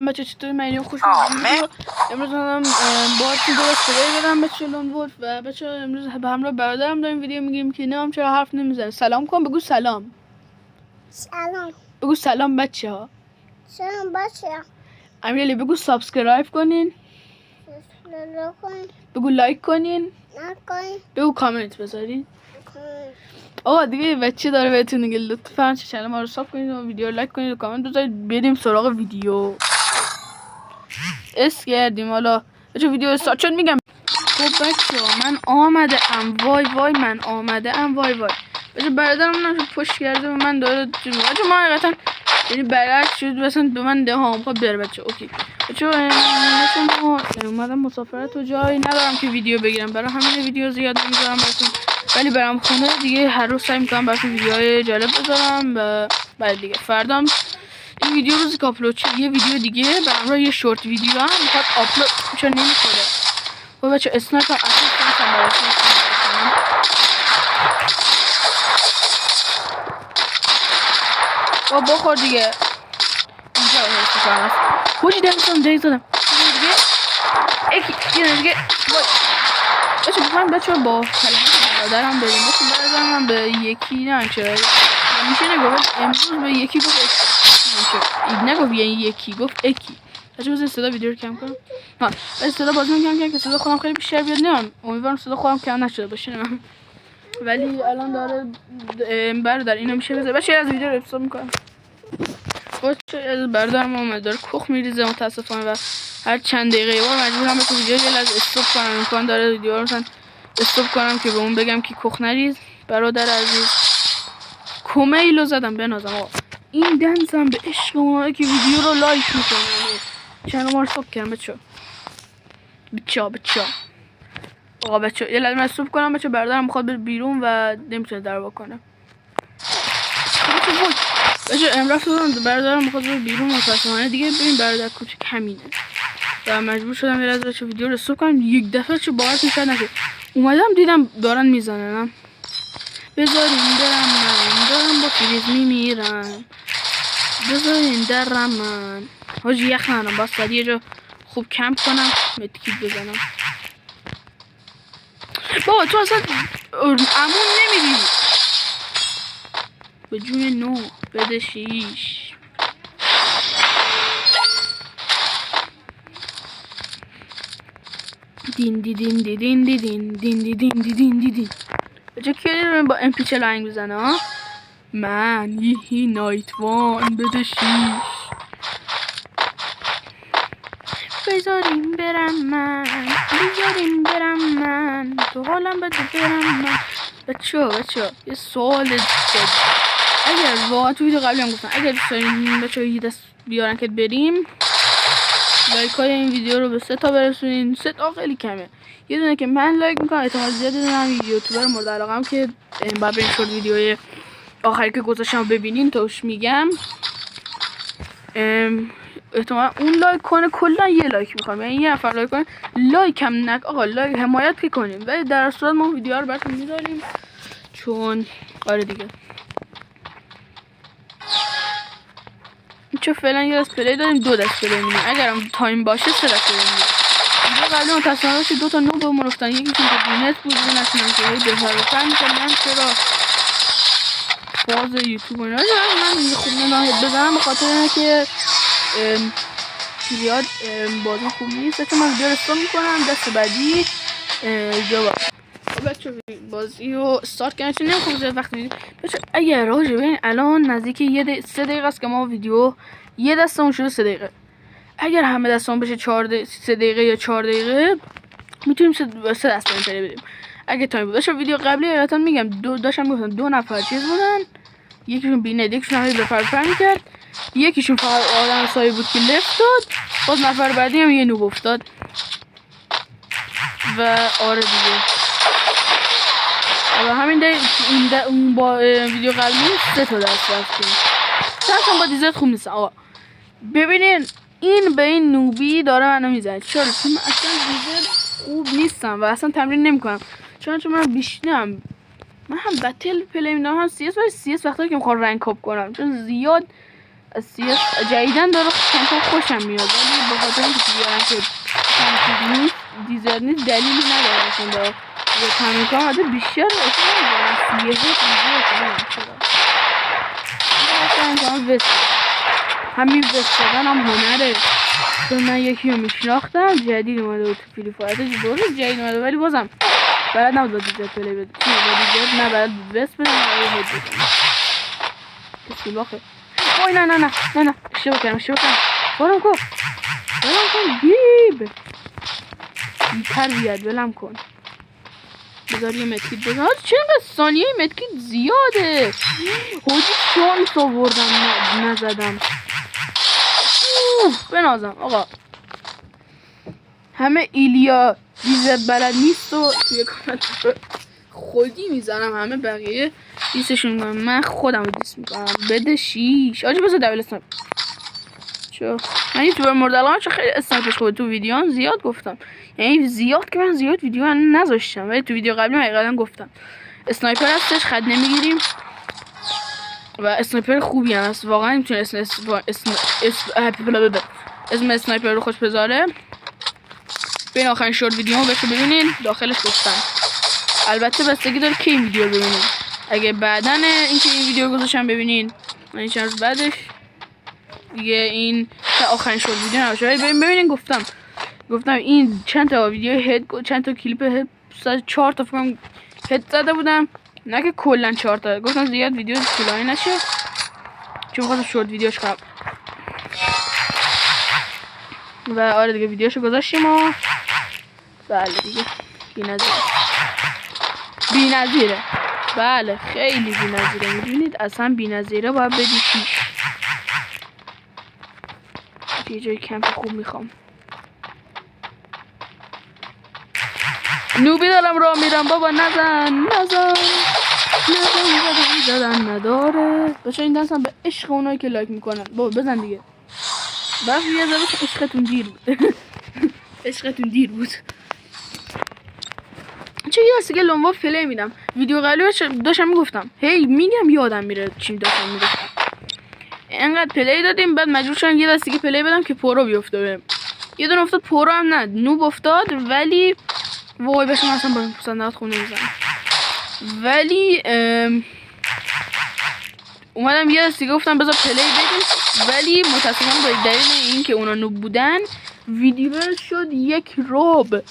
بچه چطوری؟ من خوش اومدید. امروز هم باهاتون درست صدای بدم بچه لون بود و بچه امروز به همراه برادرم داریم ویدیو میگیریم که نام چرا حرف نمیزنه. سلام کن، بگو سلام. سلام. بگو سلام بچه ها. سلام بچه ها. امیرعلی بگو سابسکرایب کنین. بگو لایک کنین. بگو کامنت بذارین. آقا دیگه بچه داره بهتون میگه لطفاً چنل ما رو ساب کنید و ویدیو لایک کنید و کامنت بذارید. بریم سراغ ویدیو. اس کردیم حالا بچه ویدیو استارت شد میگم. خب بچه من آمده ام وای من آمده ام وای بچه برادرم من پشت کرده و من داره بچه ما حقیقتا یعنی برعکس شد مثلا به من ده ها میخواد بره بچه. اوکی بچه ما اومدم مسافرت و جایی ندارم که ویدیو بگیرم، برای همین ویدیو زیاد نمیذارم براتون، ولی برام خونه دیگه هر روز سعی میکنم براتون ویدیوهای جالب بذارم و بعد دیگه فردام این ویدیو روزی که آپلود شد یه ویدیو دیگه به همراه یه شورت ویدیو هم میخواد آپلود چون نمیخوره. خب بچه اسنایپ هم اصلا کنم براتون با بخور دیگه اینجا هستی کنم خوشی دمستان دیگه زدم دیگه یه دیگه بچه بخواهم بچه با کلمات برادرم بریم. بچه برادرم هم به یکی نمیشه میشه نگفت امروز به یکی گفت نگفت یعنی یکی گفت اکی. بچه بزن صدا ویدیو رو کم کنم. ها بچه صدا بازی میکنم که صدا خودم خیلی بیشتر بیاد. نمیم امیدوارم صدا خودم کم نشده باشه نمیم، ولی الان داره برادر اینو میشه بزن. بچه از ویدیو رو استاپ میکنم. بچه از برادرم اومد داره کخ میریزه متاسفانه و هر چند دقیقه یه بار مجبورم به ویدیو یه لحظه استاپ کنم. امکان داره ویدیو رو مثلا استاپ کنم که به اون بگم که کخ نریز. برادر عزیز کومیلو زدم بنازم. آقا این دنزم به عشق اونایی که ویدیو رو لایک میکنن چند ما رو ساب کردم بچه آقا بچه یه لحظه من استاپ کنم. بچه برادرم میخواد بره بیرون و نمیتونه در بکنه. بچه امروز برادرم میخواد بره بیرون متاسفانه دیگه. ببین برادر کوچک همینه و مجبور شدم یه لحظه بچه ویدیو رو استاپ کنم. یک دفعه چه باورتون شاید نشه اومدم دیدم دارن میزنن. بذارین درم من دارم با فریز میمیرم. بذارین درم من حاجی یخ ندارم باز باید یه جا خوب کمپ کنم متکیت بزنم. بابا تو اصلا امون نمیدی به جون نو بده شیش. دین دی دین دی دین دی دین دین دی دین دی دین دی دین. بچه که با ام پی 40 آهنگ بزنه ها. من یهی نایت وان بده شیش. بذاریم برم من تو حالم بده برم من. بچه یه سوال جدی اگر واقعا تو ویدیو قبلی هم گفتم اگر دوست دارین بچه یه دست بیارن که بریم لایک های این ویدیو رو به 3 تا برسونین. 3 تا خیلی کمه، یه دونه که من لایک میکنم احتمال زیاد دونم یوتیوبر مورد علاقه‌ام که بعد برین شورت ویدیوی آخری که گذاشتم ببینین توش میگم احتمال اون لایک کنه. کلا یه لایک میخوام یعنی یه نفر لایک کنه. لایک هم نک آقا لایک حمایت که کنیم ولی در صورت ما ویدیو رو براتون میذاریم چون آره دیگه چون فعلا یه دست پلی داریم 2 دست پلی میدیم. اگرم تایم باشه 3 دست پلی میدیم. اینجا قبلی متاسفانه باشه 2 تا نوب بهمون رفتن. یکی که بینت بود و نشونم که هی بهتر من چرا باز یوتیوب اینا من خوب نمیدونم بزنم به خاطر اینه که زیاد بازی خوب نیست. بچه من ویدیو رو استارت میکنم دست بعدی جواب. بچه بازی رو استارت کردم چون نمیخوام زیاد وقت میدیم. بچه اگر راجع ببین الان نزدیک 3 دقیقه است که ما ویدیو یه دستمون شده 3 دقیقه. اگر همه دستمون بشه 3 دقیقه یا 4 دقیقه میتونیم 3 دست پلی بدیم اگه تایم بود. بچه ویدیو قبلی حقیقتا میگم داشتم گفتم 2 نفر چیز بودن، یکیشون بینه یکیشون همه بفر میکرد، یکیشون فقط آدم سایه بود که لفت داد، باز نفر بعدی هم یه نوب افتاد و آره دیگه و همین اون با ویدیو قبلی 3 تا دست رفتیم. دستم با دیزت خوب نیست. آقا ببینین این به این نوبی داره منو میزنه. چرا؟ چون من اصلا دیزت خوب نیستم و اصلا تمرین نمیکنم چون من بیشترم من هم بتل پلی میدم هم CS ولی CS وقتی که میخوام رنگ کاپ کنم چون زیاد از CS جدیدن داره کمتر خوشم میاد ولی به خاطر اینکه بیارن که کمتر نیست دیزر نیست دلیلی نداره اصلا داره یه تمرین کنم حتی بیشتر اصلا ندارم CS دیزر همین وست دادن هم هنره چون من یکی رو میشناختم جدید اومده بود تو فری فایر دوره جدید اومده ولی بازم بلد نبود با دیزر پلی بده چون با دیزر نه بلد بود وست بده نه بلد هد بده سولاخه اوی نه اشتباه کردم برم کن بیتر بیاد ولم کن بذار یه مدکیت بزن چقدر ثانیه مدکیت زیاده حاجی شانس آوردم نزدم بنازم آقا همه ایلیا دیزت بلد نیست و توی کامنت خودی میزنم همه بقیه دیستشون میکنم من خودم رو دیست میکنم بده 6 آجی بذار دبل اسنایپ چو من یوتیوبر مورد علاقه چون خیلی اسنایپش خوبه تو ویدیوان زیاد گفتم یعنی زیاد که من زیاد ویدیو نذاشتم ولی تو ویدیو قبلی من حقیقتا گفتم اسنایپر هستش خد نمیگیریم و اسنایپر خوبی هم هست واقعا میتونه اسم اسنایپر رو خوش بذاره بین آخرین شورت ویدیو بهشو ببینین داخلش گفتم البته بستگی داره کی ویدیو ببینین اگه بعدن اینکه این ویدیو گذاشتم ببینین این چند روز بعدش دیگه این آخرین شورت ویدیو نباشه ولی ببینین گفتم این چند تا ویدیو هد چند تا کلیپ هد 4 تا فکرم هد زده بودم نه که کلا 4 تا گفتم زیاد ویدیو طولانی نشه چون خواستم شورت ویدیوش کنم و آره دیگه ویدیوشو گذاشتیم و بله دیگه بی‌نظیره بله خیلی بی‌نظیره میدونید اصلا بی‌نظیره باید بدی 6 یه جای کمپ خوب میخوام نوبی دارم راه میرم بابا نزن نداره بچه این دنس هم به عشق اونایی که لایک میکنن بابا بزن دیگه بس یه ذره عشقتون دیر بود چه یه دسته که لنوا پلی میدم ویدیو قبلی داشتم میگفتم میگم یادم میره چی داشتم میگفتم اینقدر پلی دادیم بعد مجبور شدم یه دسته که پلی بدم که پرو بیفته بهم یه دونه افتاد پرو هم نه نوب افتاد ولی وای بشم اصلا با این پسندات خونه میزنم ولی اومدم یه دسته گفتم بذار پلی بدیم ولی متاسفانه با دلیل این که اونا نوب بودن ویدیو شد 1 ربع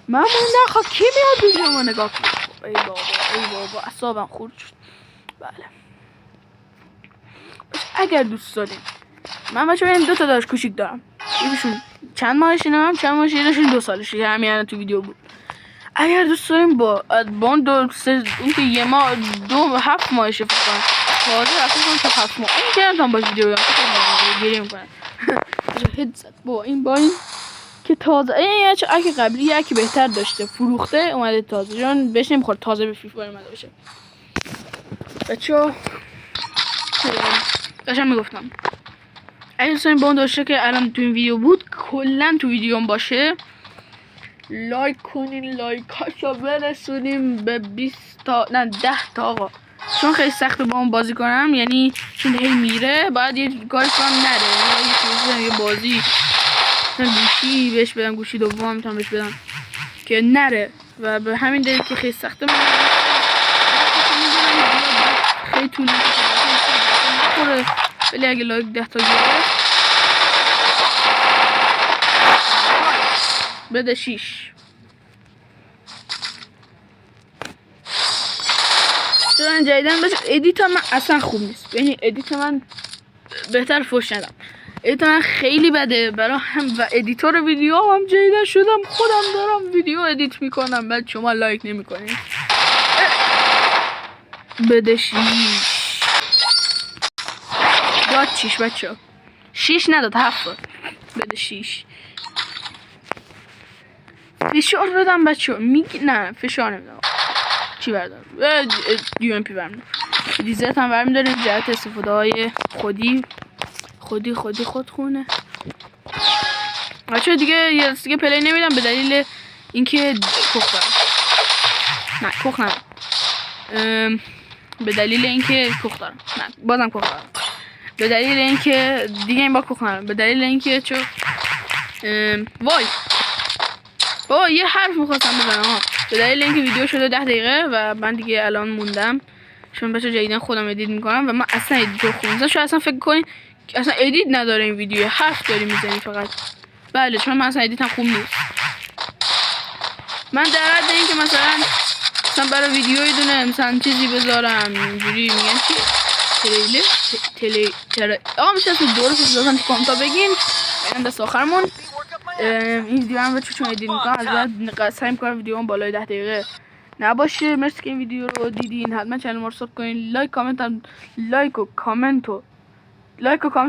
من موندم کی میاد ویدیو ما نگاه کنم ای بابا اعصابم خورد شد بله اگر دوست دارین من بچه‌ها این 2 تا داشت کوچیک دارم یکیشون چند ماهشینم چند ماهشینشون 2 سالشه همین الان تو ویدیو بود اگر دوست دارین با اون 2 3 اون که یه ماه 2 7 ماهشه فکر کنم تازه رفتم تو 7 ماه این که نمیتونم باش ویدیو گیری میکنم هد زد با این که تازه این اگه قبلی یکی بهتر داشته فروخته اومده تازه جان بهش نمیخورد تازه به فری فایر اومده باشه بچه‌ها داشتم میگفتم اگه دوستان با اون داشته که الان تو این ویدیو بود کلا تو ویدیوم باشه لایک کنین لایکاشو برسونیم به 20 تا نه 10 تا آقا چون خیلی سخته با اون بازی کنم یعنی چون هی میره باید یه کاری کنم نره یه بازی گوشی بهش بدم گوشی دوم میتونم بهش بدم که نره و به همین دلیل که خیلی سخته من خیلی طول می‌کشه ولی اگه لایک 10 تا گرفت بده 6 چون جدیدن بس ادیت من اصلا خوب نیست یعنی ادیت من بهتر فوش ندم ادیت من خیلی بده برای هم و ادیتور ویدیو هم جدیدن شدم خودم دارم ویدیو ادیت میکنم بعد شما لایک نمیکنید بده 6 داد 6 بچه 6 نداد 7 بده 6 فشار بدم بچه نه فشار نمیدم چی بردارم یو ام پی برمیدارم دیزت هم برمیداریم جهت استفاده های خودخونه بچه دیگه یه دیگه پلی نمیدم به دلیل اینکه کخ دارم نه کخ ندارم به دلیل اینکه کخ دارم نه بازم کخ دارم به دلیل اینکه دیگه این باک بکنم، به دلیل اینکه چون وای بابا یه حرف میخواستم بزنم ها. به دلیل اینکه ویدیو شده 10 دقیقه و من دیگه الان موندم چون بچه جدیدن خودم ادیت میکنم و من اصلا ادیتور خوبم. مثلا شاید اصلا فکر کنین اصلا ادیت نداره این ویدیو، حرف داری میزنی فقط. بله چون من اصلا ادیتم خوب نیست. من در حد اینکه مثلا برای ویدیو یه دونه مثلا چیزی بذارم اینجوری میگن چی میشه اسم درستش لازم تو کامنتا بگین. این دست آخرمون این ویدیو هم چون ادیت میکنم از بعد سعی میکنم ویدیو هم بالای 10 دقیقه نباشه. مرسی که این ویدیو رو دیدین. حتما چنل ما رو سابسکرایب کنین. لایک و کامنت و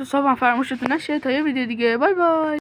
ساب هم فراموشتون نشه. تا یه ویدیو دیگه. بای بای.